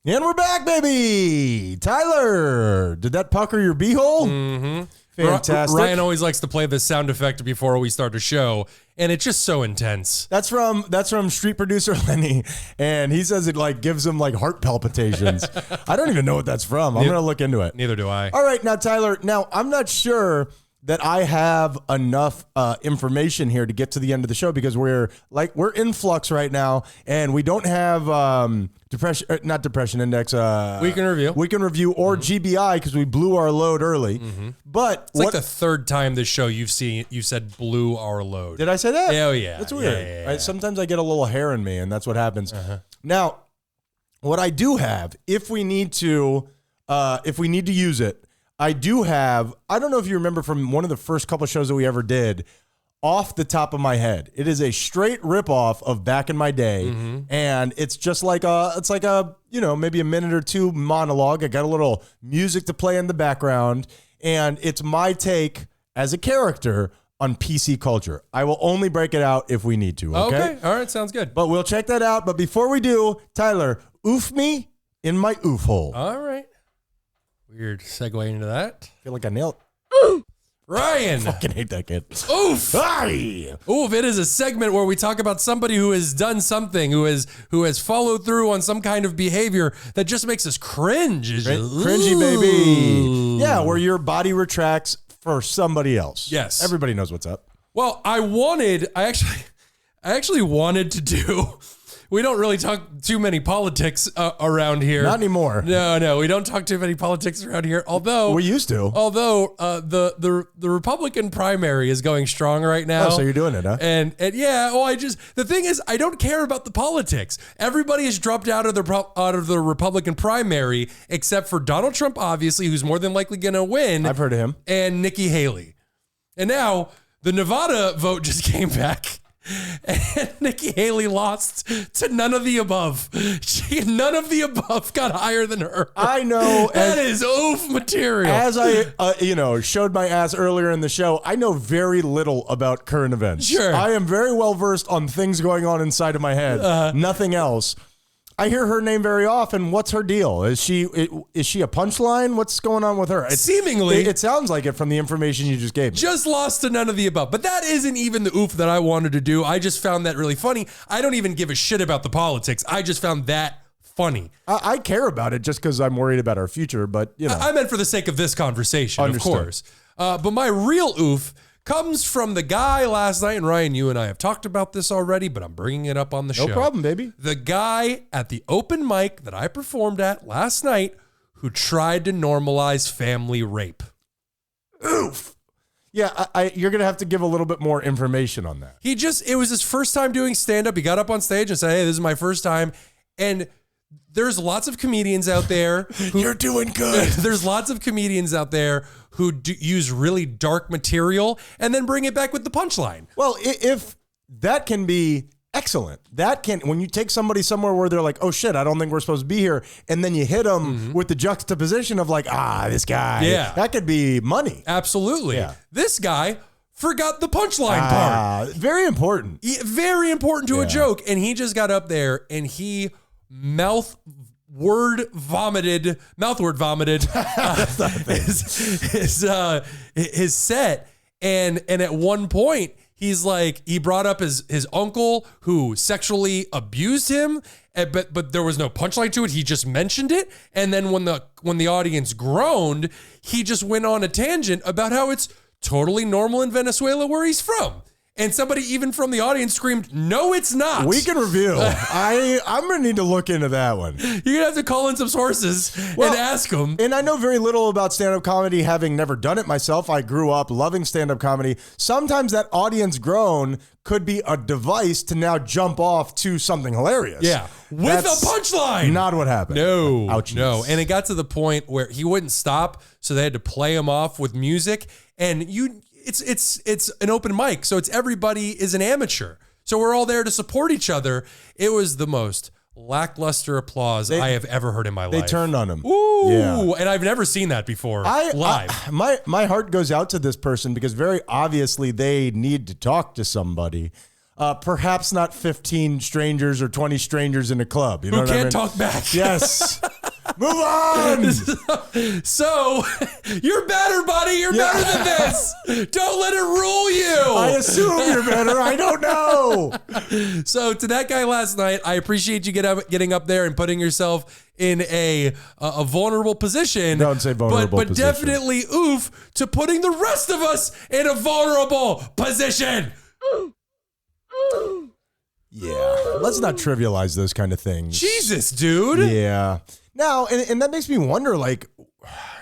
And we're back, baby. Tyler, did that pucker your beehole? Mm-hmm. Fantastic. Ryan always likes to play the sound effect before we start a show, and it's just so intense. That's from street producer Lenny, and he says it like gives him like heart palpitations. I don't even know what that's from. I'm gonna look into it. Neither do I. All right, now Tyler. Now I'm not sure that I have enough information here to get to the end of the show because we're in flux right now, and we don't have not depression index. Week in review or GBI because we blew our load early. Mm-hmm. But it's like the third time this show you said blew our load. Did I say that? Oh yeah, that's weird. Yeah. Sometimes I get a little hair in me, and that's what happens. Now, what I do have, if we need to use it. I do have, I don't know if you remember from one of the first couple of shows that we ever did, off the top of my head. It is a straight ripoff of Back in My Day. And it's just like maybe a minute or two monologue. I got a little music to play in the background. And it's my take as a character on PC culture. I will only break it out if we need to. Okay. All right. Sounds good. But we'll check that out. But before we do, Tyler, oof me in my oof hole. All right. Weird segue into that. I feel like I nailed it. Ryan. I fucking hate that kid. Oof. Hi. Oof. It is a segment where we talk about somebody who has done something, who has followed through on some kind of behavior that just makes us cringe. Cringy, baby. Yeah, where your body retracts for somebody else. Yes. Everybody knows what's up. Well, I actually wanted to do. We don't really talk too many politics around here. Not anymore. No, we don't talk too many politics around here. Although we used to. Although the Republican primary is going strong right now. Oh, so you're doing it, huh? And yeah. Well, the thing is, I don't care about the politics. Everybody has dropped out of the Republican primary except for Donald Trump, obviously, who's more than likely going to win. I've heard of him. And Nikki Haley. And now the Nevada vote just came back. And Nikki Haley lost to none of the above. None of the above got higher than her. I know. That is oof material. As I, showed my ass earlier in the show, I know very little about current events. Sure. I am very well versed on things going on inside of my head. Nothing else. I hear her name very often. What's her deal? Is she a punchline? What's going on with her? Seemingly. It sounds like it from the information you just gave me. Just lost to none of the above. But that isn't even the oof that I wanted to do. I just found that really funny. I don't even give a shit about the politics. I just found that funny. I care about it just because I'm worried about our future, but I meant for the sake of this conversation, Understood. Of course. But my real oof comes from the guy last night, and Ryan, you and I have talked about this already, but I'm bringing it up on the show. No problem, baby. The guy at the open mic that I performed at last night who tried to normalize family rape. Oof. Yeah, you're going to have to give a little bit more information on that. It was his first time doing stand-up. He got up on stage and said, hey, this is my first time. And there's lots of comedians out there. You're doing good. There's lots of comedians out there who use really dark material and then bring it back with the punchline. Well, if that can be excellent, when you take somebody somewhere where they're like, oh shit, I don't think we're supposed to be here. And then you hit them with the juxtaposition of like, this guy, that could be money. Absolutely. Yeah. This guy forgot the punchline part. Very important. Very important to a joke. And he just got up there and he mouthward vomited his set, and at one point he's like, he brought up his uncle who sexually abused him, but there was no punchline to it. He just mentioned it, and then when the audience groaned, he just went on a tangent about how it's totally normal in Venezuela where he's from. And somebody even from the audience screamed, no, it's not. Week in review. I'm going to need to look into that one. You're going to have to call in some sources and ask them. And I know very little about stand-up comedy, having never done it myself. I grew up loving stand-up comedy. Sometimes that audience groan could be a device to now jump off to something hilarious. Yeah. With a punchline. Not what happened. No. Ouchies. No. And it got to the point where he wouldn't stop, so they had to play him off with music. And it's an open mic, so it's everybody is an amateur. So we're all there to support each other. It was the most lackluster applause I have ever heard in my life. They turned on him. Ooh, yeah. And I've never seen that before live. My heart goes out to this person because very obviously they need to talk to somebody. Perhaps not 15 strangers or 20 strangers in a club. You know who can't talk back. Yes. Move on. So you're better, buddy. You're better than this. Don't let it rule you. I assume you're better. I don't know. So to that guy last night, I appreciate you getting up there and putting yourself in a vulnerable position. Don't say vulnerable but position. definitely oof to putting the rest of us in a vulnerable position. Yeah. Let's not trivialize those kind of things. Jesus, dude. Yeah. Now, and that makes me wonder, like,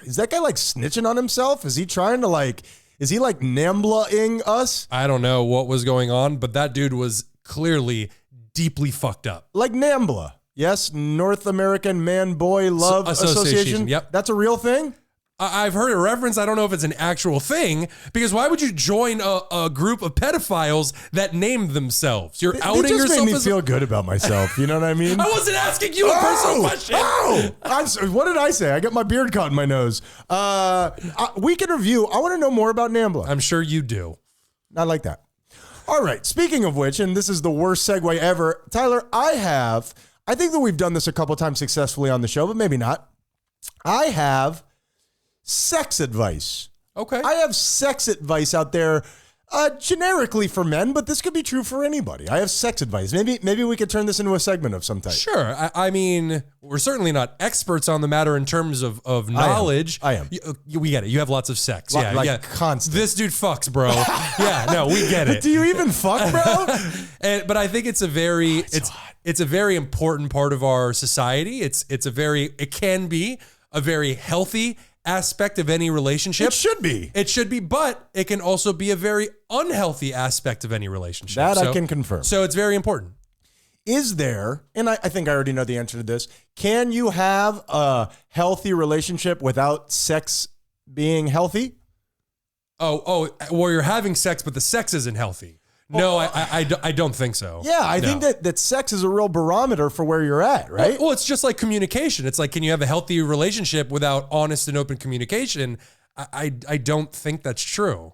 is that guy like snitching on himself? Is he trying to is he like Nambla-ing us? I don't know what was going on, but that dude was clearly deeply fucked up. Like NAMBLA. Yes, North American Man-Boy Love Association. Yep. That's a real thing? I've heard a reference. I don't know if it's an actual thing, because why would you join a group of pedophiles that name themselves? You're outing They just yourself made me as feel good about myself. You know what I mean? I wasn't asking you a personal question. What did I say? I got my beard caught in my nose. Week in review. I want to know more about NAMBLA. I'm sure you do. Not like that. All right. Speaking of which, and this is the worst segue ever, Tyler, I think that we've done this a couple times successfully on the show, but maybe not. I have sex advice. Okay. I have sex advice out there generically for men, but this could be true for anybody. I have sex advice. Maybe we could turn this into a segment of some type. Sure. I mean, we're certainly not experts on the matter in terms of knowledge. I am. We get it. You have lots of sex. Constant. This dude fucks, bro. Yeah, no, we get it. Do you even fuck, bro? But I think it's a very important part of our society. It can be a very healthy aspect of any relationship. It should be, but it can also be a very unhealthy aspect of any relationship. That I can confirm. So it's very important. Is there, and I think I already know the answer to this, can you have a healthy relationship without sex being healthy? Well, you're having sex, but the sex isn't healthy. No, I don't think so. Yeah, I think that sex is a real barometer for where you're at, right? Well, it's just like communication. It's like, can you have a healthy relationship without honest and open communication? I don't think that's true.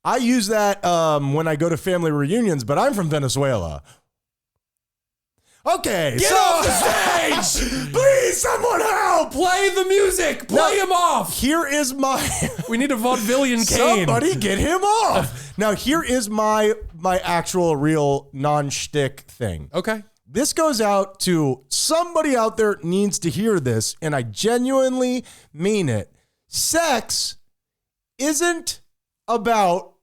I use that when I go to family reunions, but I'm from Venezuela. Okay, Get off the stage! Please, someone help! Play the music! Play him off! Here is my... We need a vaudevillian cane. Somebody get him off! Now, here is my actual real non-shtick thing. Okay. This goes out to somebody out there needs to hear this, and I genuinely mean it. Sex isn't about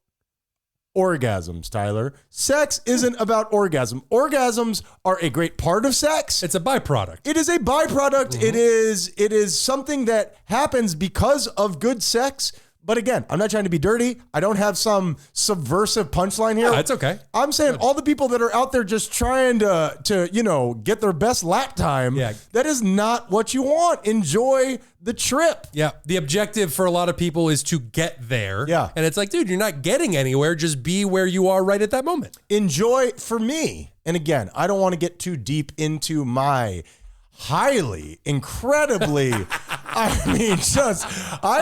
orgasms, Tyler. Sex isn't about orgasm. Orgasms are a great part of sex. It's a byproduct. It is a byproduct. Mm-hmm. It is something that happens because of good sex. But again, I'm not trying to be dirty. I don't have some subversive punchline here. That's okay. I'm saying all the people that are out there just trying to get their best lap time. Yeah. That is not what you want. Enjoy the trip. Yeah. The objective for a lot of people is to get there. Yeah. And it's like, dude, you're not getting anywhere. Just be where you are right at that moment. Enjoy for me. And again, I don't want to get too deep into my incredibly, I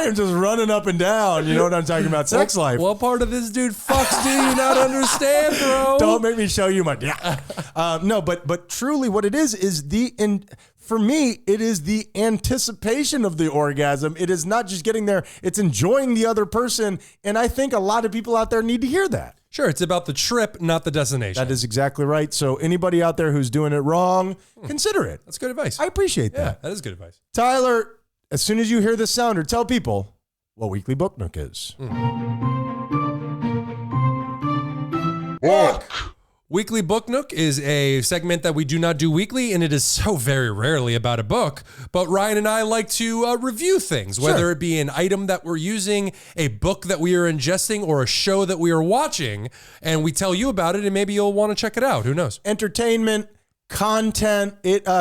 am just running up and down. You know what I'm talking about? Sex life. What part of this dude fucks do you not understand, bro? Don't make me show you my, no, but truly what it is for me, it is the anticipation of the orgasm. It is not just getting there. It's enjoying the other person. And I think a lot of people out there need to hear that. Sure, it's about the trip, not the destination. That is exactly right. So anybody out there who's doing it wrong, consider it. That's good advice. I appreciate that. Yeah, that is good advice. Tyler, as soon as you hear this sounder, tell people what Weekly BookNook is. Book. Weekly BookNook is a segment that we do not do weekly, and it is so very rarely about a book. But Ryan and I like to review things, whether it be an item that we're using, a book that we are ingesting, or a show that we are watching, and we tell you about it, and maybe you'll want to check it out. Who knows? Entertainment, content.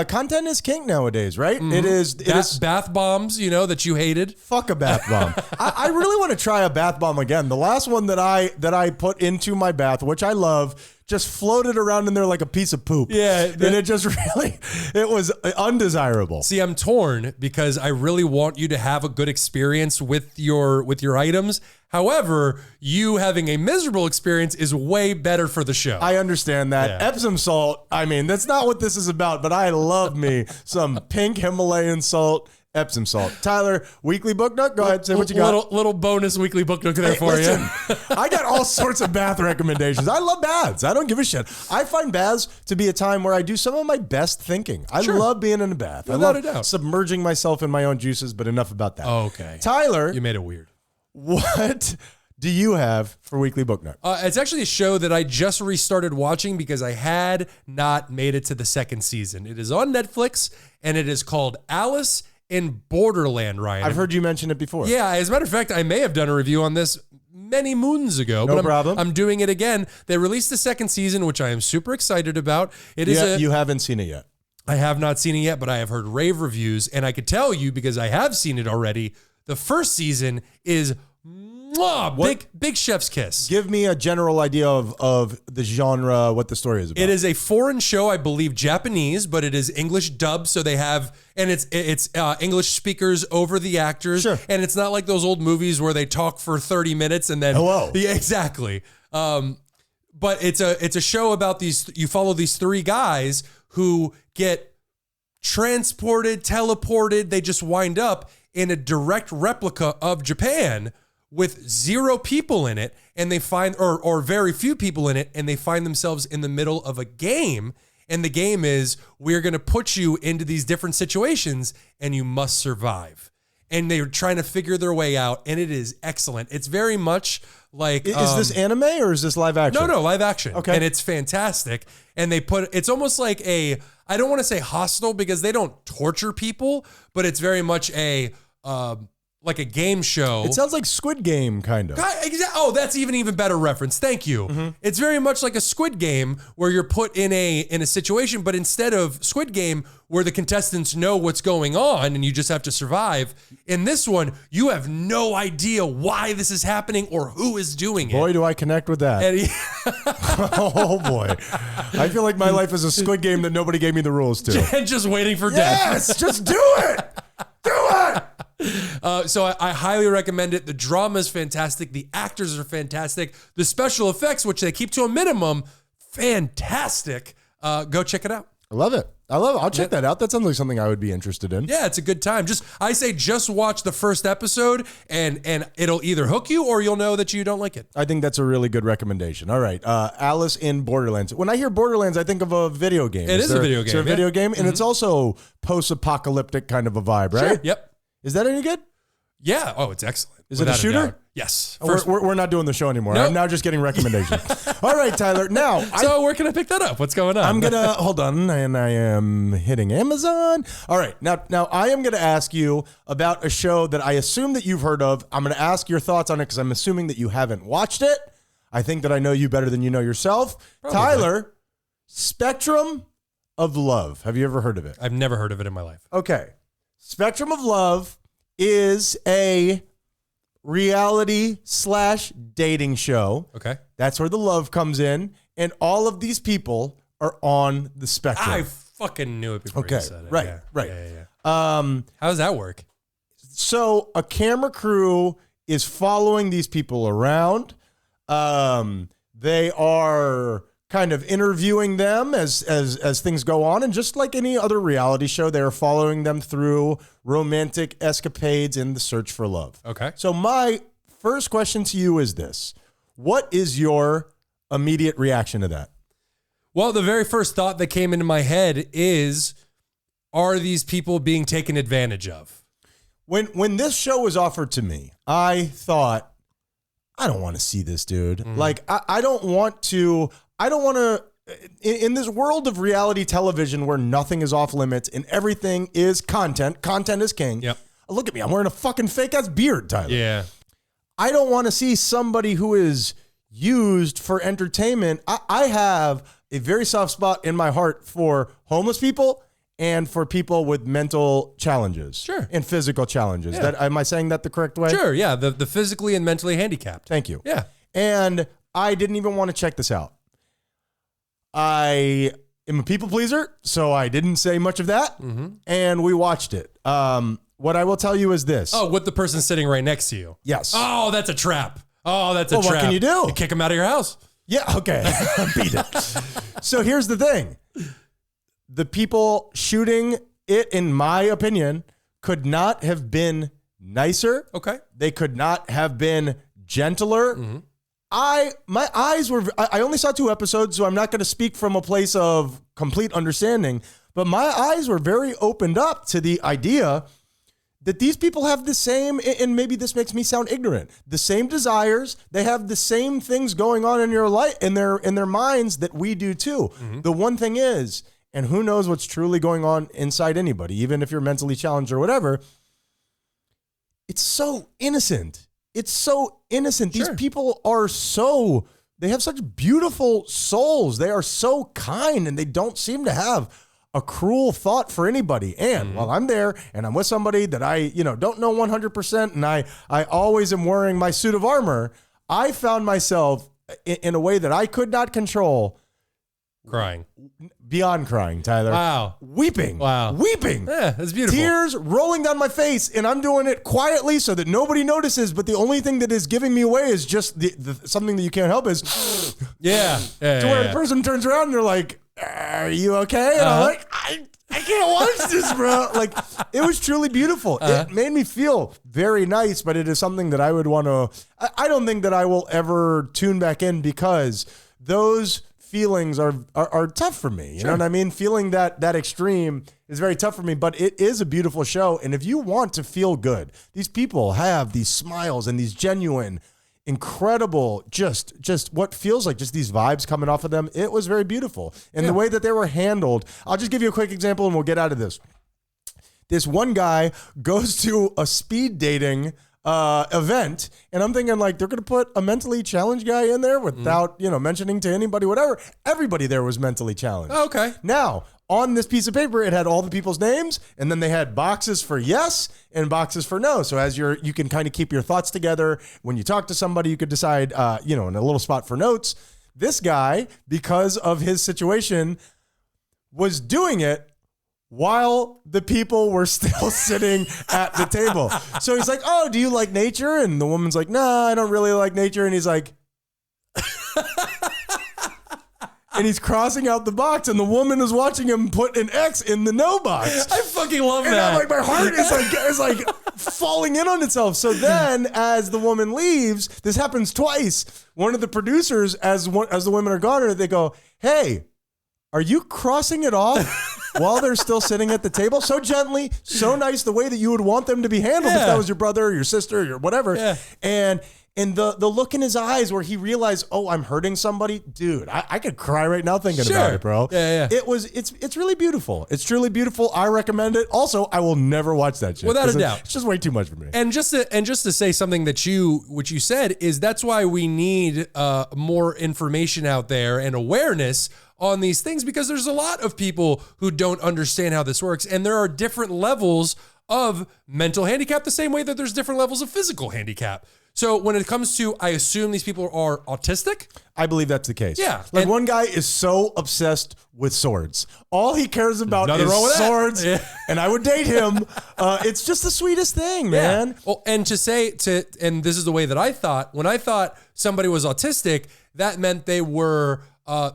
Content is king nowadays, right? Mm-hmm. It is bath bombs, that you hated. Fuck a bath bomb. I really want to try a bath bomb again. The last one that I put into my bath, which I love, just floated around in there like a piece of poop. Yeah. And it just it was undesirable. See, I'm torn because I really want you to have a good experience with your items. However, you having a miserable experience is way better for the show. I understand that. Yeah. Epsom salt, I mean, that's not what this is about, but I love me some pink Himalayan salt, Epsom salt. Tyler, Weekly BookNook, go ahead, say what you got. Little bonus Weekly BookNook there for you. I got all sorts of bath recommendations. I love baths. I don't give a shit. I find baths to be a time where I do some of my best thinking. I love being in a bath. Without I a doubt. love submerging myself in my own juices, but enough about that. Okay. Tyler, You made it weird. what do you have for Weekly BookNook? It's actually a show that I just restarted watching because I had not made it to the second season. It is on Netflix, and it is called Alice in Borderland, Ryan. I've heard you mention it before. Yeah, as a matter of fact, I may have done a review on this many moons ago. No but problem. I'm doing it again. They released the second season, which I am super excited about. It is You haven't seen it yet. I have not seen it yet, but I have heard rave reviews, and I could tell you because I have seen it already. The first season is big chef's kiss. Give me a general idea of the genre, what the story is about. It is a foreign show, I believe Japanese, but it is English dubbed, so they have, and it's English speakers over the actors, Sure. and it's not like those old movies where they talk for 30 minutes and then Hello. Yeah, exactly. But it's a show about these. You follow these three guys who get transported, teleported. They just wind up in a direct replica of Japan with 0 people in it, and they find, or very few people in it, and they find themselves in the middle of a game. And the game is, we're going to put you into these different situations, and you must survive. And they're trying to figure their way out, and it is excellent. It's very much like... Is this anime or is this live action? No, live action. Okay. And it's fantastic. And it's almost like I don't want to say hostile because they don't torture people, but it's very much like a game show. It sounds like Squid Game, kind of. Oh, that's even better reference. Thank you. Mm-hmm. It's very much like a Squid Game where you're put in a situation, but instead of Squid Game where the contestants know what's going on and you just have to survive, in this one, you have no idea why this is happening or who is doing it. Boy, do I connect with that. And Oh, boy. I feel like my life is a Squid Game that nobody gave me the rules to. and just waiting for death. Yes, just do it. Do it. So I highly recommend it. The drama is fantastic. The actors are fantastic. The special effects, which they keep to a minimum, fantastic. Go check it out. I love it. I'll check that out. That sounds like something I would be interested in. Yeah, it's a good time. I say watch the first episode, and it'll either hook you or you'll know that you don't like it. I think that's a really good recommendation. All right. Alice in Borderlands. When I hear Borderlands, I think of a video game. It is a video game. It's a video game, and it's also post-apocalyptic kind of a vibe, right? Sure. Yep. Is that any good? Yeah. Oh, it's excellent. Is it a Without shooter? doubt. Yes. We're not doing the show anymore. Nope. I'm now just getting recommendations. All right, Tyler. Now, So where can I pick that up? What's going on? I'm going to, hold on, and I am hitting Amazon. All right, now I am going to ask you about a show that I assume that you've heard of. I'm going to ask your thoughts on it because I'm assuming that you haven't watched it. I think that I know you better than you know yourself. Probably. Tyler, Spectrum of Love. Have you ever heard of it? I've never heard of it in my life. Okay. Spectrum of Love is a reality/dating show. Okay. That's where the love comes in. And all of these people are on the spectrum. I fucking knew it before you said it. Right, Yeah. right. Yeah. How does that work? So a camera crew is following these people around. They are kind of interviewing them as things go on. And just like any other reality show, they're following them through romantic escapades in the search for love. Okay. So my first question to you is this. What is your immediate reaction to that? Well, the very first thought that came into my head is, are these people being taken advantage of? When this show was offered to me, I thought, I don't want to see this, dude. Mm-hmm. Like, I don't want to, in this world of reality television where nothing is off limits and everything is content is king. Yep. Look at me. I'm wearing a fucking fake ass beard, Tyler. Yeah. I don't want to see somebody who is used for entertainment. I have a very soft spot in my heart for homeless people and for people with mental challenges. Sure. And physical challenges. Yeah. Am I saying that the correct way? Sure. Yeah. The physically and mentally handicapped. Thank you. Yeah. And I didn't even want to check this out. I am a people pleaser, so I didn't say much of that. Mm-hmm. And we watched it. what I will tell you is this. Oh, with the person sitting right next to you. Yes. Oh, that's a trap. Oh, that's a trap. What can you do? You kick him out of your house. Yeah, okay. Beat it. So here's the thing. The people shooting it, in my opinion, could not have been nicer. Okay. They could not have been gentler. Mm-hmm. My eyes were, I only saw 2 episodes, so I'm not going to speak from a place of complete understanding, but my eyes were very opened up to the idea that these people have the same, and maybe this makes me sound ignorant, the same desires. They have the same things going on in your life, in their minds that we do too. Mm-hmm. The one thing is, and who knows what's truly going on inside anybody, even if you're mentally challenged or whatever, it's so innocent. It's so innocent. Sure. These people are they have such beautiful souls. They are so kind, and they don't seem to have a cruel thought for anybody. And while I'm there and I'm with somebody that I, don't know 100%, and I always am wearing my suit of armor, I found myself in a way that I could not control. Crying. Beyond crying, Tyler. Wow. Weeping. Wow. Weeping. Yeah, that's beautiful. Tears rolling down my face, and I'm doing it quietly so that nobody notices, but the only thing that is giving me away is just the something that you can't help is Yeah. to where the person turns around and they're like, are you okay? And I'm like, I can't watch this, bro. Like, it was truly beautiful. It made me feel very nice, but it is something that I would want to, I don't think that I will ever tune back in, because those feelings are tough for me. You know what I mean? Feeling that extreme is very tough for me, but it is a beautiful show. And if you want to feel good, these people have these smiles and these genuine, incredible, just what feels like just these vibes coming off of them. It was very beautiful. And the way that they were handled, I'll just give you a quick example and we'll get out of this. This one guy goes to a speed dating event, and I'm thinking, like, they're going to put a mentally challenged guy in there without, mentioning to anybody, whatever. Everybody there was mentally challenged. Oh, okay. Now, on this piece of paper, it had all the people's names, and then they had boxes for yes and boxes for no. So as you can kind of keep your thoughts together. When you talk to somebody, you could decide, in a little spot for notes. This guy, because of his situation, was doing it while the people were still sitting at the table. So he's like, oh, do you like nature? And the woman's like, nah, I don't really like nature. And he's like, and he's crossing out the box, and the woman is watching him put an X in the no box. I fucking love and that. I'm like, my heart is like falling in on itself. So then as the woman leaves, this happens twice. One of the producers, as the women are gone, they go, hey, are you crossing it off while they're still sitting at the table? So gently, so nice, the way that you would want them to be handled if that was your brother or your sister or your whatever. Yeah. And the look in his eyes where he realized, oh, I'm hurting somebody. Dude, I could cry right now thinking about it, bro. Yeah. It's really beautiful. It's truly beautiful. I recommend it. Also, I will never watch that shit. Without a doubt. It's just way too much for me. And just to say something that which you said is that's why we need more information out there and awareness on these things, because there's a lot of people who don't understand how this works, and there are different levels of mental handicap the same way that there's different levels of physical handicap. So when it comes to, I assume these people are autistic? I believe that's the case. Yeah. Like, one guy is so obsessed with swords. All he cares about is swords, and I would date him. It's just the sweetest thing, man. Yeah. Well, and and this is the way that I thought, when I thought somebody was autistic, that meant they were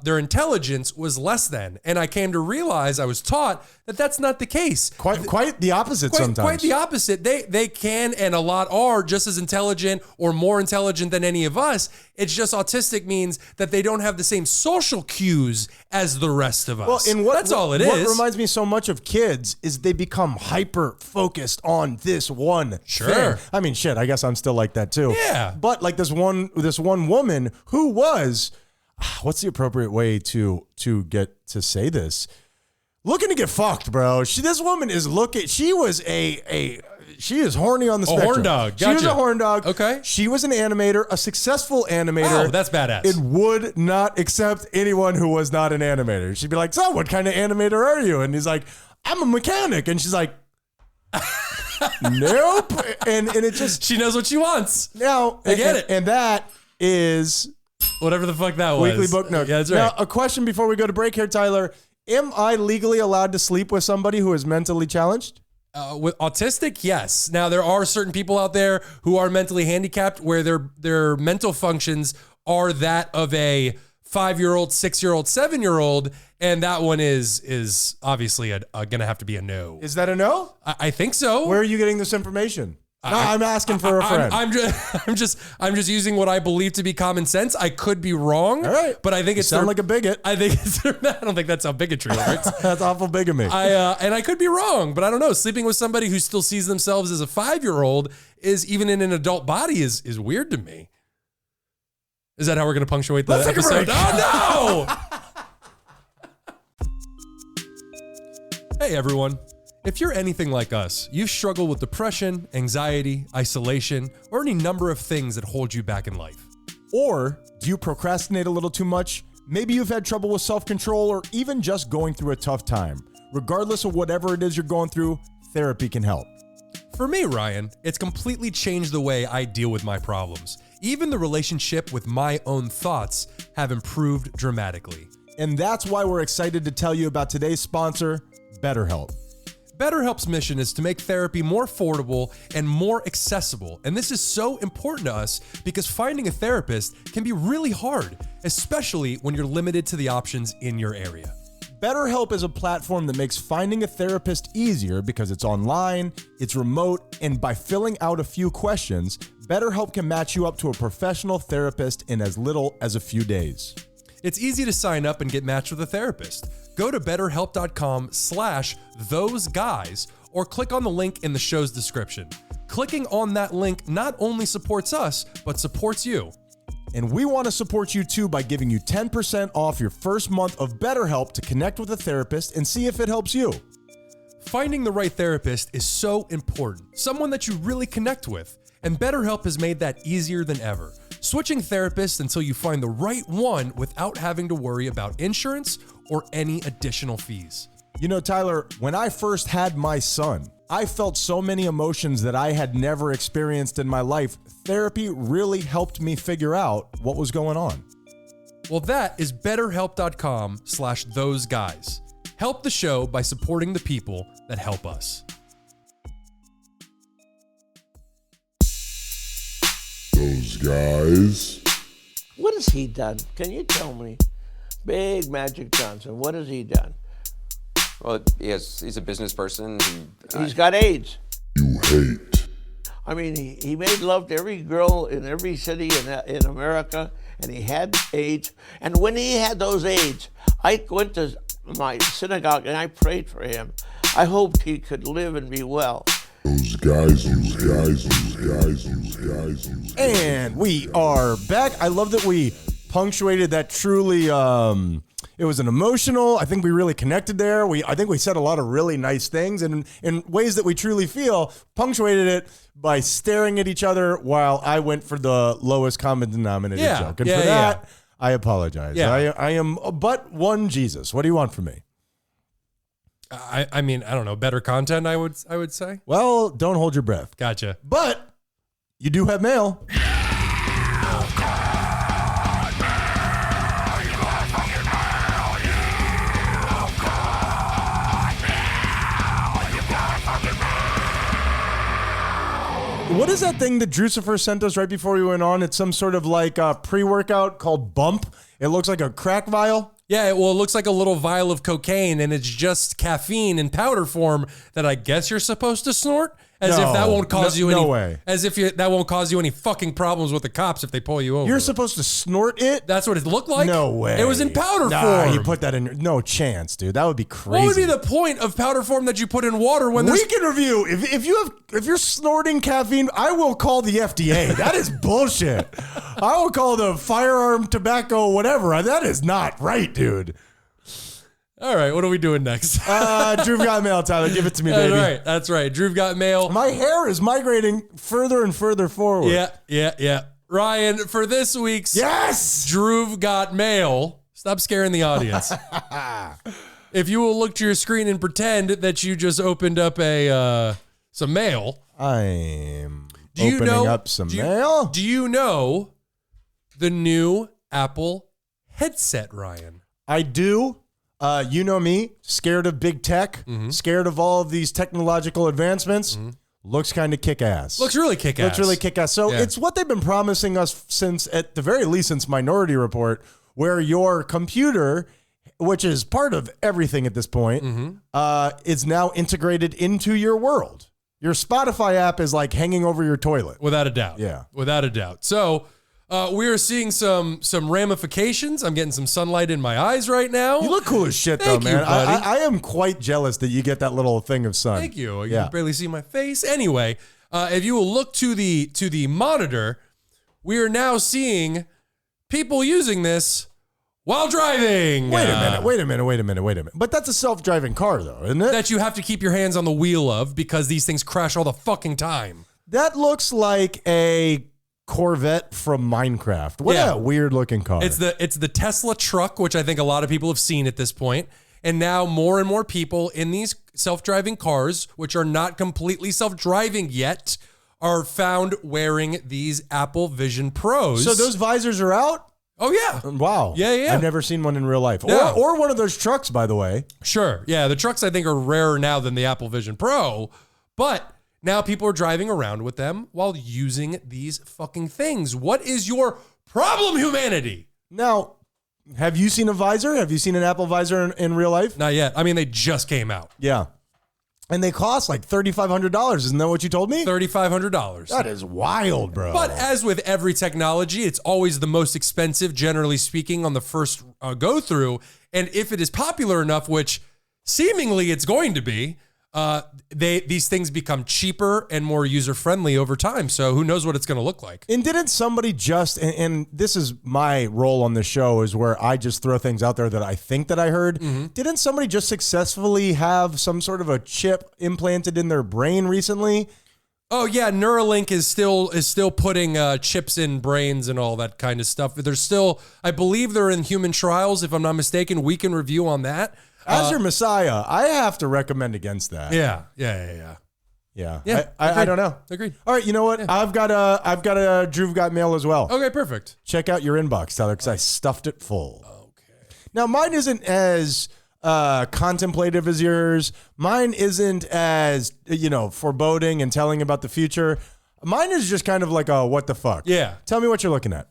their intelligence was less than. And I came to realize, I was taught that that's not the case. Quite the opposite sometimes. Quite the opposite. They can, and a lot are, just as intelligent or more intelligent than any of us. It's just autistic means that they don't have the same social cues as the rest of us. Well, that's all it is. What reminds me so much of kids is they become hyper focused on this one thing. I mean, shit, I guess I'm still like that too. Yeah. But like this one woman who was, what's the appropriate way to get to say this? Looking to get fucked, bro. This woman is she is horny on the spectrum. A horn dog. Gotcha. She was a horn dog. Okay. She was an animator, a successful animator. Oh, that's badass. It would not accept anyone who was not an animator. She'd be like, so what kind of animator are you? And he's like, I'm a mechanic. And she's like, nope. And it just, she knows what she wants. Now, I get it. And that is whatever the fuck that was. Weekly BookNook. Yeah, that's right. Now, a question before we go to break here, Tyler. Am I legally allowed to sleep with somebody who is mentally challenged? With autistic, yes. Now there are certain people out there who are mentally handicapped where their mental functions are that of a 5-year-old, 6-year-old, 7-year-old, and that one is obviously going to have to be a no. Is that a no? I think so. Where are you getting this information? No, I'm asking for a friend. I'm just using what I believe to be common sense. I could be wrong. All right, but I think it's sound like a bigot. I think it's. I don't think that's how bigotry works. That's awful bigamy. And I could be wrong, but I don't know. Sleeping with somebody who still sees themselves as a 5-year-old is even in an adult body is weird to me. Is that how we're going to punctuate the Let's episode? Take a break. Oh no! Hey everyone. If you're anything like us, you've struggled with depression, anxiety, isolation, or any number of things that hold you back in life. Or do you procrastinate a little too much? Maybe you've had trouble with self-control or even just going through a tough time. Regardless of whatever it is you're going through, therapy can help. For me, Ryan, it's completely changed the way I deal with my problems. Even the relationship with my own thoughts have improved dramatically. And that's why we're excited to tell you about today's sponsor, BetterHelp. BetterHelp's mission is to make therapy more affordable and more accessible. And this is so important to us because finding a therapist can be really hard, especially when you're limited to the options in your area. BetterHelp is a platform that makes finding a therapist easier because it's online, it's remote, and by filling out a few questions, BetterHelp can match you up to a professional therapist in as little as a few days. It's easy to sign up and get matched with a therapist. Go to betterhelp.com/thoseguys or click on the link in the show's description. Clicking on that link not only supports us, but supports you. And we want to support you too by giving you 10% off your first month of BetterHelp to connect with a therapist and see if it helps you. Finding the right therapist is so important, someone that you really connect with, and BetterHelp has made that easier than ever. Switching therapists until you find the right one without having to worry about insurance or any additional fees. You know, Tyler, when I first had my son, I felt so many emotions that I had never experienced in my life. Therapy really helped me figure out what was going on. Well, that is betterhelp.com/thoseguys. Help the show by supporting the people that help us. Those guys. What has he done? Can you tell me? Big Magic Johnson, what has he done? Well, he's a business person. He's got AIDS. You hate. I mean, he made love to every girl in every city in America, and he had AIDS. And when he had those AIDS, I went to my synagogue and I prayed for him. I hoped he could live and be well. Those guys. And we are back. I love that we punctuated that truly, it was an emotional, I think we really connected there. I think we said a lot of really nice things and in ways that we truly feel, punctuated it by staring at each other while I went for the lowest common denominator joke. And for that, I apologize. Yeah. I am but one Jesus. What do you want from me? I mean, I don't know, better content, I would say. Well, don't hold your breath. Gotcha. But you do have mail. What is that thing that Drucifer sent us right before we went on? It's some sort of like pre-workout called Bump. It looks like a crack vial. Yeah, well, it looks like a little vial of cocaine, and it's just caffeine in powder form that I guess you're supposed to snort. As if that won't cause you any. No way. As if that won't cause you any fucking problems with the cops if they pull you over. You're supposed to snort it? That's what it looked like? No way. It was in powder form. You put that in your... No chance, dude. That would be crazy. What would be the point of powder form that you put in water when there's... Weekend review. If you're snorting caffeine, I will call the FDA. That is bullshit. I will call the firearm, tobacco, whatever. That is not right, dude. All right, what are we doing next? Drew got mail, Tyler. Give it to me, baby. That's right. Drew got mail. My hair is migrating further and further forward. Yeah. Ryan, for this week's Drew got mail, stop scaring the audience. If you will look to your screen and pretend that you just opened up some mail. I'm opening up some mail. Do you know the new Apple headset, Ryan? I do. You know me, scared of big tech, scared of all of these technological advancements. Looks kind of kick-ass. Looks really kick-ass. Looks really kick-ass. So it's what they've been promising us since, at the very least, since Minority Report, where your computer, which is part of everything at this point, is now integrated into your world. Your Spotify app is like hanging over your toilet. Without a doubt. Yeah. Without a doubt. So we are seeing some ramifications. I'm getting some sunlight in my eyes right now. You look cool as shit, Thank though, you, man. buddy. I am quite jealous that you get that little thing of sun. Thank you. You Yeah. can barely see my face. Anyway, if you will look to the monitor, we are now seeing people using this while driving. Wait a minute. But that's a self-driving car, though, isn't it? That you have to keep your hands on the wheel of because these things crash all the fucking time. That looks like a Corvette from Minecraft. What Yeah. a weird-looking car. It's the Tesla truck, which I think a lot of people have seen at this point. And now more and more people in these self-driving cars, which are not completely self-driving yet, are found wearing these Apple Vision Pros. So those visors are out? Oh, yeah. Wow. Yeah. I've never seen one in real life. No. Or one of those trucks, by the way. Sure. Yeah, the trucks I think are rarer now than the Apple Vision Pro, but now people are driving around with them while using these fucking things. What is your problem, humanity? Now, have you seen a visor? Have you seen an Apple visor in real life? Not yet. I mean, they just came out. Yeah. And they cost like $3,500. Isn't that what you told me? $3,500. That is wild, bro. But as with every technology, it's always the most expensive, generally speaking, on the first go through. And if it is popular enough, which seemingly it's going to be, these things become cheaper and more user friendly over time. So who knows what it's going to look like? And didn't somebody just, and this is my role on the show, is where I just throw things out there that I think that I heard. Didn't somebody just successfully have some sort of a chip implanted in their brain recently? Oh yeah, Neuralink is still putting chips in brains and all that kind of stuff. There's still, I believe they're in human trials, if I'm not mistaken. We can review on that. As your messiah, I have to recommend against that. Yeah. Yeah. I don't know. Agreed. All right, you know what? I've got a Drew Got Mail as well. Okay, perfect. Check out your inbox, Tyler, because I stuffed it full. Okay. Now, mine isn't as contemplative as yours. Mine isn't as, foreboding and telling about the future. Mine is just kind of like a what the fuck. Yeah. Tell me what you're looking at.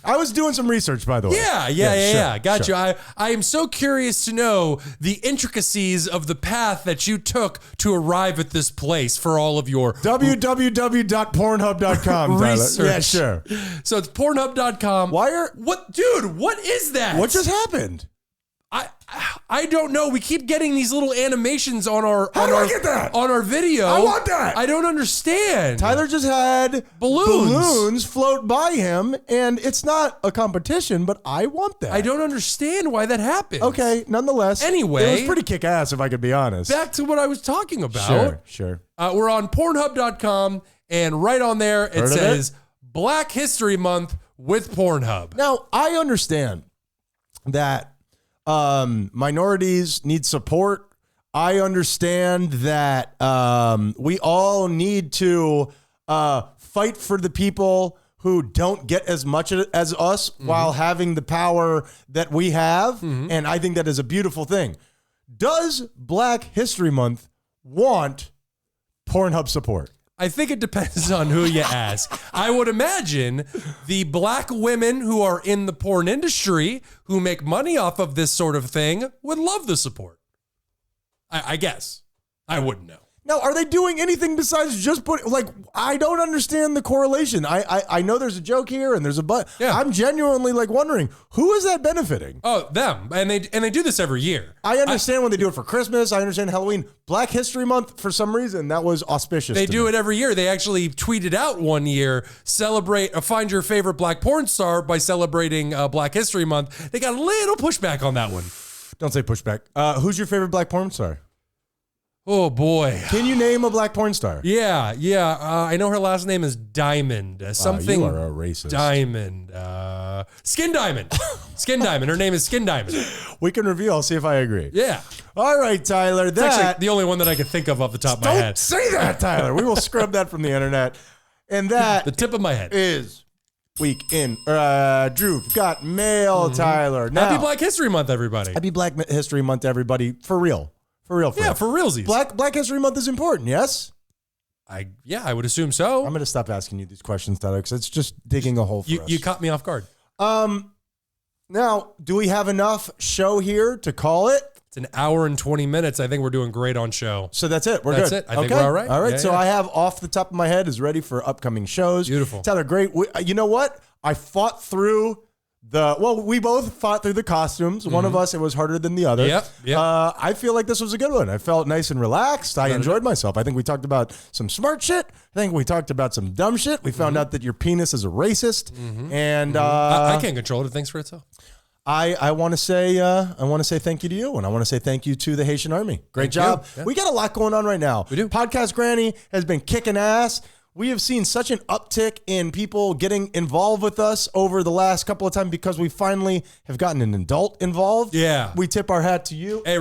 I was doing some research, by the way. Yeah. Got sure. you. I am so curious to know the intricacies of the path that you took to arrive at this place for all of your www.pornhub.com. research. Yeah, sure. So it's Pornhub.com. What is that? What just happened? I don't know. We keep getting these little animations on our I get that? on our video. I want that. I don't understand. Tyler just had balloons float by him, and it's not a competition, but I want that. I don't understand why that happened. Okay, nonetheless. Anyway. It was pretty kick-ass, if I could be honest. Back to what I was talking about. Sure. We're on Pornhub.com, and right on there it says Black History Month with Pornhub. Now, I understand that minorities need support. I understand that we all need to fight for the people who don't get as much as us while having the power that we have. And I think that is a beautiful thing. Does Black History Month want Pornhub support? I think it depends on who you ask. I would imagine the black women who are in the porn industry who make money off of this sort of thing would love the support. I guess. I wouldn't know. Now, are they doing anything besides just put, I don't understand the correlation. I know there's a joke here and there's a but. Yeah. I'm genuinely wondering, who is that benefiting? Oh, them. And they do this every year. I understand when they do it for Christmas. I understand Halloween. Black History Month, for some reason, that was auspicious. They do it every year. They actually tweeted out one year, find your favorite black porn star by celebrating Black History Month. They got a little pushback on that one. Don't say pushback. Who's your favorite black porn star? Oh, boy. Can you name a black porn star? Yeah. I know her last name is Diamond. Something. You are a racist. Diamond. Skin Diamond. Skin Diamond. Her name is Skin Diamond. We can review. I'll see if I agree. Yeah. All right, Tyler. It's actually the only one that I could think of off the top of my Don't head. say that, Tyler. We will scrub that from the internet. And that The tip of my head. is week in Drew got mail, Tyler. Now, Happy Black History Month, everybody. Happy Black History Month, everybody. For real. Yeah, for realsies. Black History Month is important, yes? I would assume so. I'm going to stop asking you these questions, Tyler, because it's just digging a hole for us. You caught me off guard. Now, do we have enough show here to call it? It's an hour and 20 minutes. I think we're doing great on show. So that's it. We're That's good. it. I think we're all right. All right. Yeah, so yeah. I have off the top of my head is ready for upcoming shows. Beautiful. Tyler, great. You know what? I fought through we both fought through the costumes. One of us, it was harder than the other. Yep. I feel like this was a good one. I felt nice and relaxed. I enjoyed myself. I think we talked about some smart shit. I think we talked about some dumb shit. We found out that your penis is a racist. And I can't control it. It thinks for itself. I want to say thank you to you, and I want to say thank you to the Haitian Army. Great Thank job. you. Yeah. We got a lot going on right now. We do. Podcast Granny has been kicking ass. We have seen such an uptick in people getting involved with us over the last couple of times because we finally have gotten an adult involved. Yeah. We tip our hat to you. A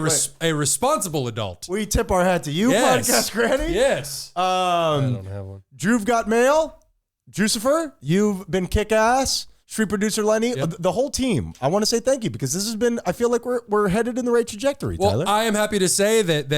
responsible adult. We tip our hat to you, Yes. Podcast Granny. Yes. I don't have one. Drew've got mail. Drucifer, you've been kick ass. Street producer Lenny, the whole team. I want to say thank you because this has been. I feel like we're headed in the right trajectory, Well, Tyler. I am happy to say that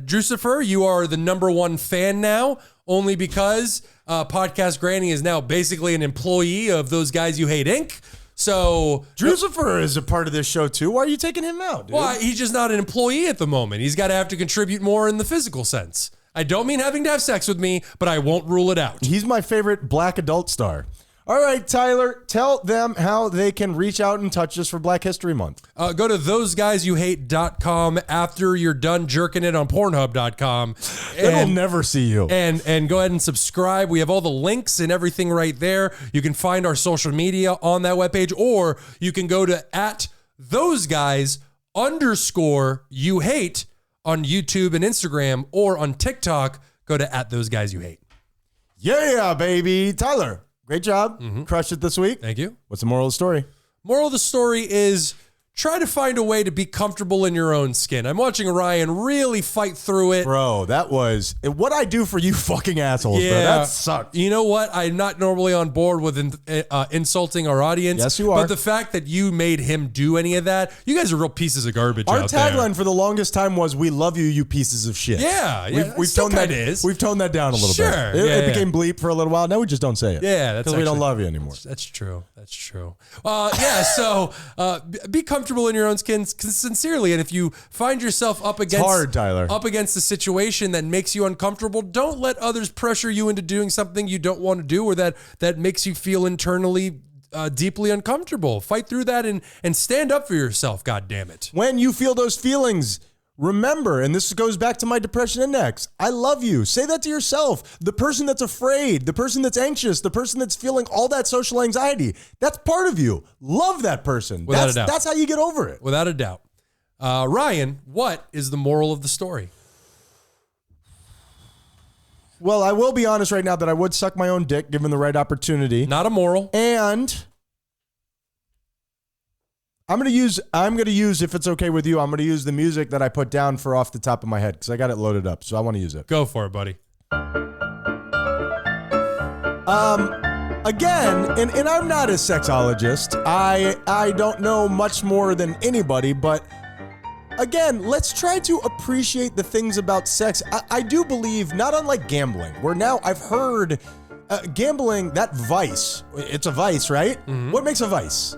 Drucifer, you are the #1 fan now, only because Podcast Granny is now basically an employee of Those Guys You Hate Inc. So Drucifer is a part of this show too. Why are you taking him out, dude? well, he's just not an employee at the moment. He's got to have to contribute more in the physical sense. I don't mean having to have sex with me, but I won't rule it out. He's my favorite black adult star. All right, Tyler, tell them how they can reach out and touch us for Black History Month. Go to thoseguysyouhate.com after you're done jerking it on pornhub.com. It'll never see you. And go ahead and subscribe. We have all the links and everything right there. You can find our social media on that webpage, or you can go to @thoseguys_you_hate on YouTube and Instagram, or on TikTok, go to @thoseguysYouHate. Yeah, baby. Tyler, great job. Crushed it this week. Thank you. What's the moral of the story? Moral of the story is try to find a way to be comfortable in your own skin. I'm watching Ryan really fight through it. Bro, that was what I do for you fucking assholes, bro. That sucked. You know what? I'm not normally on board with insulting our audience. Yes, you are. But the fact that you made him do any of that, you guys are real pieces of garbage Our out there. tagline for the longest time was "We love you, you pieces of shit." Yeah, We've still toned that. kinda is. We've toned that down a little Sure, bit. yeah, It yeah. became bleep for a little while. Now we just don't say it. Yeah, that's because we don't actually- love you anymore. That's true. That's true. So be comfortable in your own skin sincerely. And if you find yourself up against hard, Tyler. up against a situation that makes you uncomfortable, don't let others pressure you into doing something you don't want to do, or that makes you feel internally deeply uncomfortable. Fight through that and stand up for yourself. God damn it. When you feel those feelings, remember, and this goes back to my depression index, I love you. Say that to yourself. The person that's afraid, the person that's anxious, the person that's feeling all that social anxiety, that's part of you. Love that person. Without a doubt. That's how you get over it. Without a doubt. Ryan, what is the moral of the story? Well, I will be honest right now that I would suck my own dick given the right opportunity. Not a moral. And I'm gonna use, if it's okay with you, I'm gonna use the music that I put down for off the top of my head because I got it loaded up, so I want to use it. Go for it, buddy. Again, and I'm not a sexologist. I don't know much more than anybody, but again, let's try to appreciate the things about sex. I do believe, not unlike gambling, where now I've heard gambling, that vice, it's a vice, right? What makes a vice?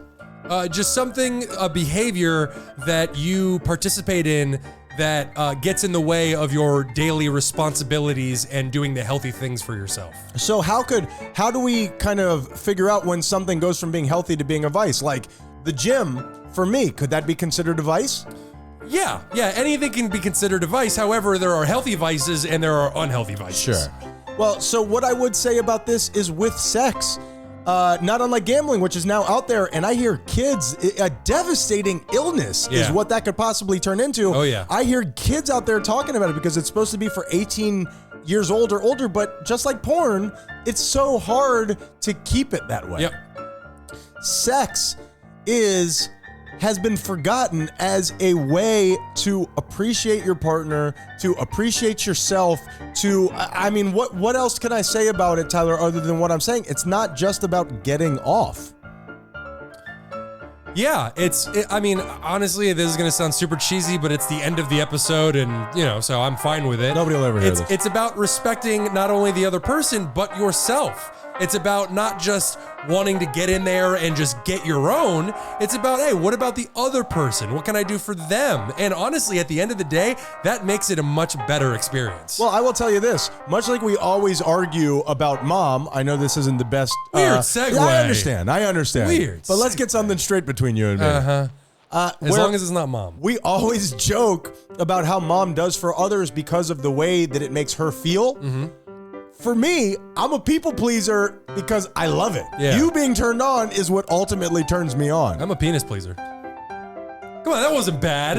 Just a behavior that you participate in that gets in the way of your daily responsibilities and doing the healthy things for yourself. So how do we kind of figure out when something goes from being healthy to being a vice? Like the gym, for me, could that be considered a vice? Yeah, anything can be considered a vice. However, there are healthy vices and there are unhealthy vices. Sure. Well, so what I would say about this is with sex, not unlike gambling, which is now out there, and I hear kids, a devastating illness is Yeah. what that could possibly turn into. Oh, yeah. I hear kids out there talking about it because it's supposed to be for 18 years old or older, but just like porn, it's so hard to keep it that way. Yep. Sex is has been forgotten as a way to appreciate your partner, to appreciate yourself, I mean, what else can I say about it, Tyler, other than what I'm saying? It's not just about getting off. Yeah, I mean, honestly, this is going to sound super cheesy, but it's the end of the episode, and, so I'm fine with it. Nobody will ever hear this. It's about respecting not only the other person, but yourself. It's about not just wanting to get in there and just get your own. It's about, hey, what about the other person? What can I do for them? And honestly, at the end of the day, that makes it a much better experience. Well, I will tell you this. Much like we always argue about mom, I know this isn't the best. Weird segue. Yeah, I understand. Weird But let's get something straight between you and me. As long as it's not mom. We always joke about how mom does for others because of the way that it makes her feel. Mm-hmm. For me, I'm a people pleaser because I love it. Yeah. You being turned on is what ultimately turns me on. I'm a penis pleaser. Come on, that wasn't bad.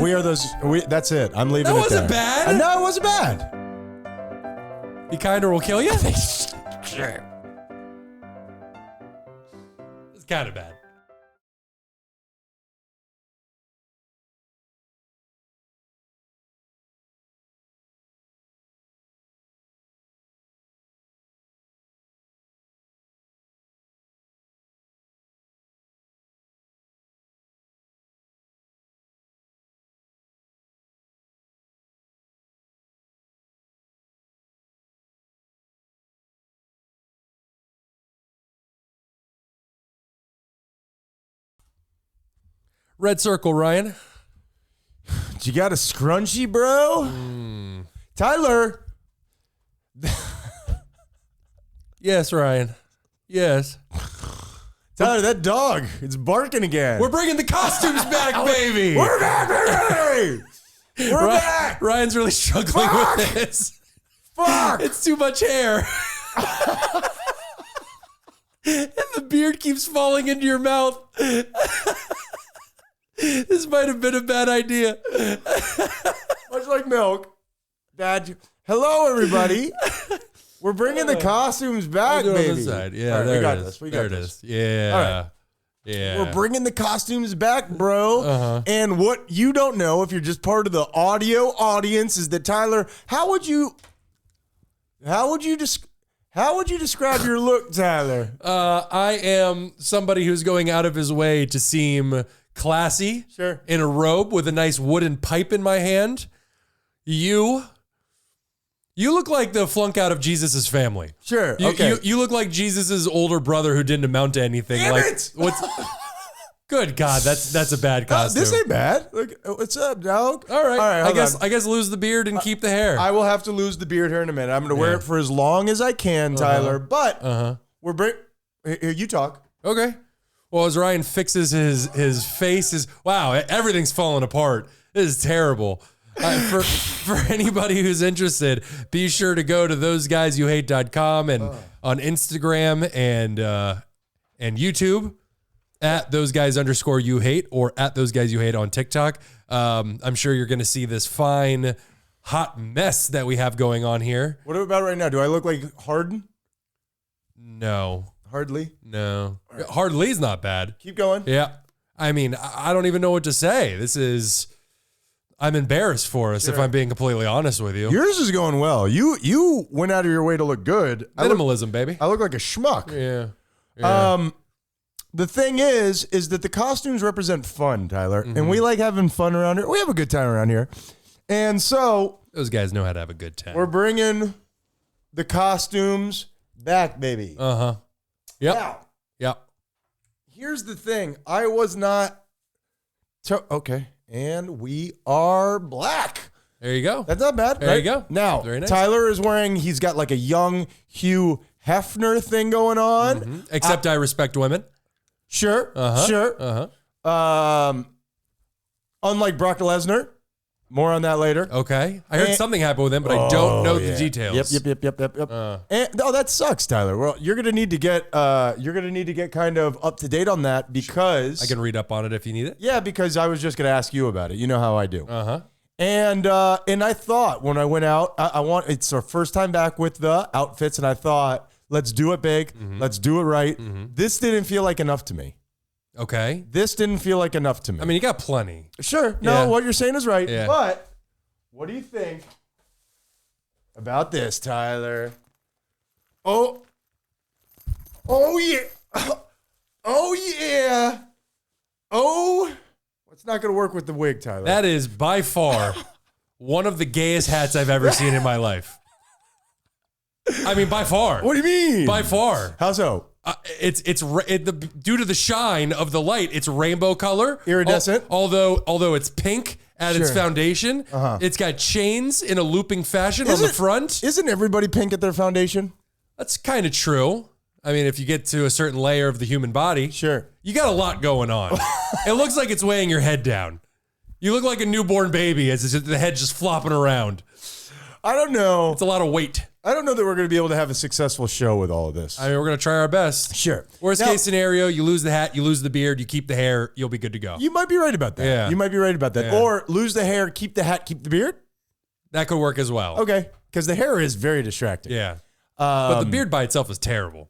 That's it. I'm leaving That it wasn't there. bad. No, it wasn't bad. Be kind or we'll kill you? It's kind of bad. Red circle, Ryan. You got a scrunchie, bro? Tyler. Yes, Ryan. Yes. Tyler, that dog, it's barking again. We're bringing the costumes back, baby. We're back, baby. We're back. Ryan's really struggling with this. Fuck. It's too much hair. And the beard keeps falling into your mouth. This might have been a bad idea. Much like milk. Dad. Hello, everybody. We're bringing the costumes back, On baby. this side. Yeah, All right, there we got it is. this. We There got it this. is. Yeah. All right. Yeah. We're bringing the costumes back, bro. And what you don't know, if you're just part of the audio audience, is that Tyler, how would you describe your look, Tyler? I am somebody who's going out of his way to seem classy. Sure. In a robe with a nice wooden pipe in my hand. You look like the flunk out of Jesus' family. Sure. You, Okay. you look like Jesus' older brother who didn't amount to anything. Damn like it! what's Good God, that's a bad costume. This ain't bad. Look, what's up, dog? All right. hold I on. guess lose the beard and keep the hair. I will have to lose the beard here in a minute. I'm going to wear it for as long as I can, Tyler. But we're here. You talk. Okay. Well, as Ryan fixes his face, wow, everything's falling apart. This is terrible. For anybody who's interested, be sure to go to THOSEGUYSYOUHATE.com and on Instagram and YouTube at @THOSEGUYS_YOUHATE or at @THOSEGUYSYOUHATE on TikTok. I'm sure you're going to see this fine, hot mess that we have going on here. What about right now? Do I look like Harden? No. Hardly. No. Hardly's not bad. Keep going. Yeah. I mean, I don't even know what to say. I'm embarrassed for us, if I'm being completely honest with you. Yours is going well. You went out of your way to look good. Minimalism, baby. I look like a schmuck. Yeah. The thing is that the costumes represent fun, Tyler, and we like having fun around here. We have a good time around here. And so Those guys know how to have a good time. we're bringing the costumes back, baby. Yep. Now, Yep. here's the thing. I was not... okay. And we are black. There you go. That's not bad. There you go. Now, Very nice. Tyler is he's got like a young Hugh Hefner thing going on. Except I respect women. Sure. Sure. Unlike Brock Lesnar. More on that later. Okay. I heard And- something happened with him, but I don't know the details. Yep. That sucks, Tyler. Well, you're gonna need to get kind of up to date on that because I can read up on it if you need it. yeah, because I was just gonna ask you about it. You know how I do. And I thought when I went out, it's our first time back with the outfits, and I thought, let's do it big, let's do it right. This didn't feel like enough to me. Okay. This didn't feel like enough to me. I mean, you got plenty. Sure. No, Yeah. what you're saying is right. Yeah. But what do you think about this, Tyler? Oh yeah. Oh yeah. Oh, it's not going to work with the wig, Tyler. That is by far one of the gayest hats I've ever seen in my life. I mean, by far. What do you mean? By far. How so? Due to the shine of the light, it's rainbow color, Iridescent. Although it's pink at its Sure. foundation, it's got chains in a looping fashion on the front. Isn't everybody pink at their foundation? That's kind of true. I mean, if you get to a certain layer of the human body, Sure. you got a lot going on. It looks like it's weighing your head down. You look like a newborn baby as the head's just flopping around. I don't know. It's a lot of weight. I don't know that we're going to be able to have a successful show with all of this. I mean, we're going to try our best. Sure. Worst Now- case scenario, you lose the hat, you lose the beard, you keep the hair, you'll be good to go. You might be right about that. Yeah. You might be right about that. Yeah. Or lose the hair, keep the hat, keep the beard. That could work as well. Okay. Because the hair is very distracting. Yeah. But the beard by itself is terrible.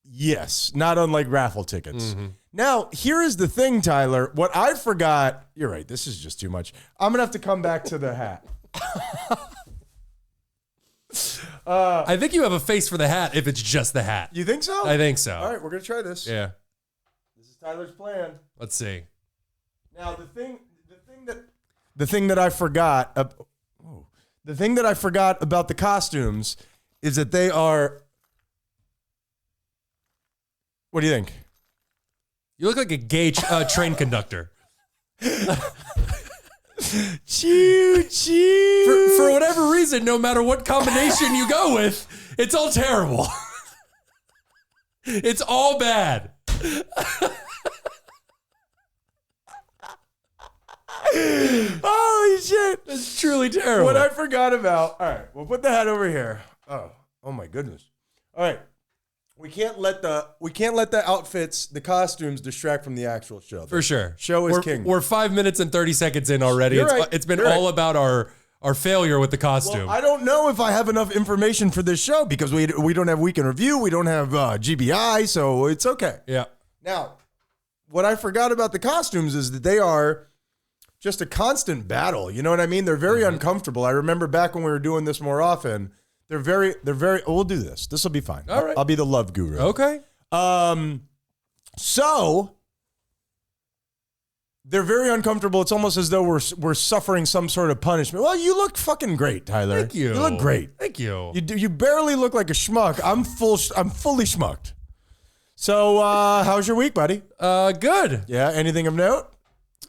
Yes. Not unlike raffle tickets. Now, here is the thing, Tyler. What I forgot, you're right, this is just too much. I'm going to have to come back to the hat. I think you have a face for the hat if it's just the hat. You think so? I think so. All right, we're going to try this. Yeah. This is Tyler's plan. Let's see. Now, the thing that I forgot, the thing that I forgot about the costumes is that they are. What do you think? You look like a gay train conductor. Choo choo. For whatever reason, no matter what combination you go with, it's all terrible. It's all bad. Holy shit! It's truly terrible. What I forgot about. All right, we'll put the hat over here. Oh my goodness. All right. We can't let the outfits, the costumes distract from the actual show. For sure. Show is we're, king. We're 5 minutes and 30 seconds in already. You're right. It's been You're all right. about our failure with the costume. Well, I don't know if I have enough information for this show because we don't have Week in Review. We don't have GBI, so it's okay. Yeah. Now, what I forgot about the costumes is that they are just a constant battle. You know what I mean? They're very uncomfortable. I remember back when we were doing this more often. They're very. We'll do this. This will be fine. All right. I'll be the love guru. Okay. So they're very uncomfortable. It's almost as though we're suffering some sort of punishment. Well, you look fucking great, Tyler. Thank you. You look great. Thank you. You barely look like a schmuck. I'm fully schmucked. So, how's your week, buddy? Good. Yeah. Anything of note?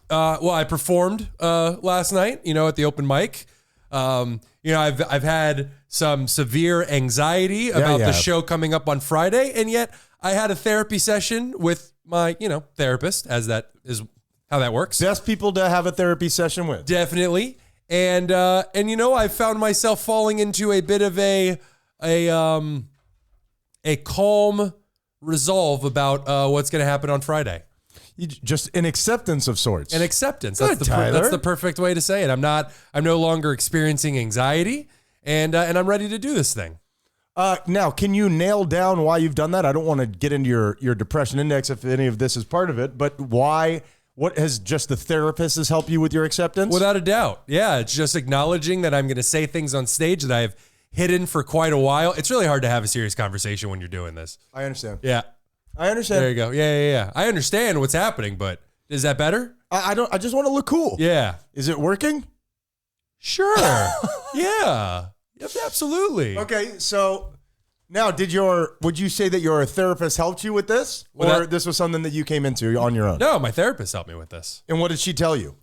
Well, I performed last night, at the open mic. I've had some severe anxiety about the show coming up on Friday, and yet I had a therapy session with my, therapist, as that is how that works. Best people to have a therapy session with. Definitely. And I found myself falling into a bit of a calm resolve about what's going to happen on Friday. Just an acceptance of sorts. An acceptance. Good, That's the perfect way to say it. I'm no longer experiencing anxiety, and I'm ready to do this thing. Now, can you nail down why you've done that? I don't want to get into your depression index if any of this is part of it, but why? What has just the therapist has helped you with your acceptance? Without a doubt. Yeah, it's just acknowledging that I'm going to say things on stage that I've hidden for quite a while. It's really hard to have a serious conversation when you're doing this. I understand. Yeah. I understand. There you go. Yeah. I understand what's happening, but is that better? I don't. I just want to look cool. Yeah. Is it working? Sure. Yeah. Yep, absolutely. Okay, so now would you say that your therapist helped you with this? Or this was something that you came into on your own? No, my therapist helped me with this. And what did she tell you?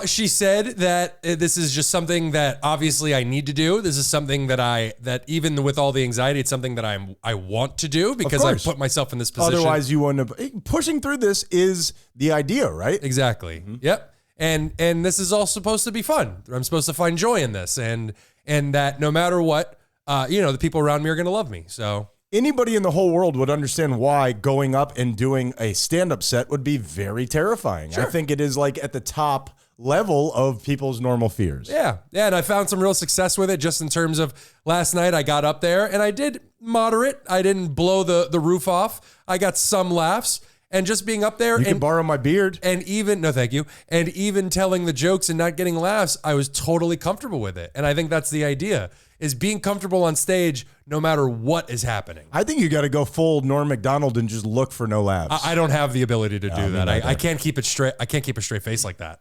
She said that this is just something that obviously I need to do. This is something that even with all the anxiety, it's something that I want to do because I put myself in this position. Otherwise, you wouldn't have. Pushing through this is the idea, right? Exactly. Mm-hmm. Yep. And this is all supposed to be fun. I'm supposed to find joy in this, and that no matter what, the people around me are going to love me. So anybody in the whole world would understand why going up and doing a stand-up set would be very terrifying. Sure. I think it is like at the top level of people's normal fears. Yeah. And I found some real success with it just in terms of last night I got up there and I did moderate. I didn't blow the roof off. I got some laughs. And just being up there You can borrow my beard. and even, no, thank you. And even telling the jokes and not getting laughs, I was totally comfortable with it. And I think that's the idea, is being comfortable on stage no matter what is happening. I think you got to go full Norm Macdonald and just look for no laughs. I don't have the ability to do that. I can't keep it straight. I can't keep a straight face like that.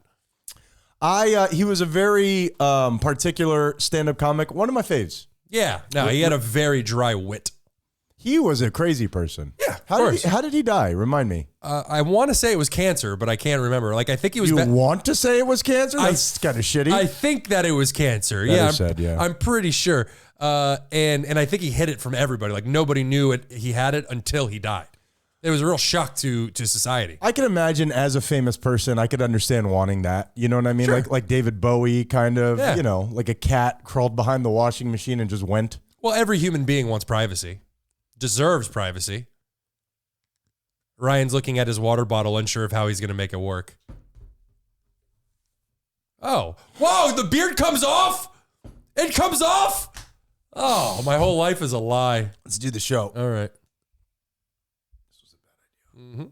He was a very particular stand-up comic. One of my faves. Yeah. No, he had a very dry wit. He was a crazy person. Yeah, How did he die? Remind me. I want to say it was cancer, but I can't remember. Like, I think he was. You want to say it was cancer? That's kind of shitty. I think that it was cancer. I'm pretty sure. And I think he hid it from everybody. Like, nobody knew he had it until he died. It was a real shock to society. I can imagine as a famous person, I could understand wanting that. You know what I mean? Sure. Like David Bowie, kind of. Yeah. You know, like a cat crawled behind the washing machine and just went. Well, every human being wants privacy. Deserves privacy. Ryan's looking at his water bottle, unsure of how he's going to make it work. Oh. Whoa, the beard comes off? It comes off? Oh, my whole life is a lie. Let's do the show. All right. This was a bad idea. Mm-hmm.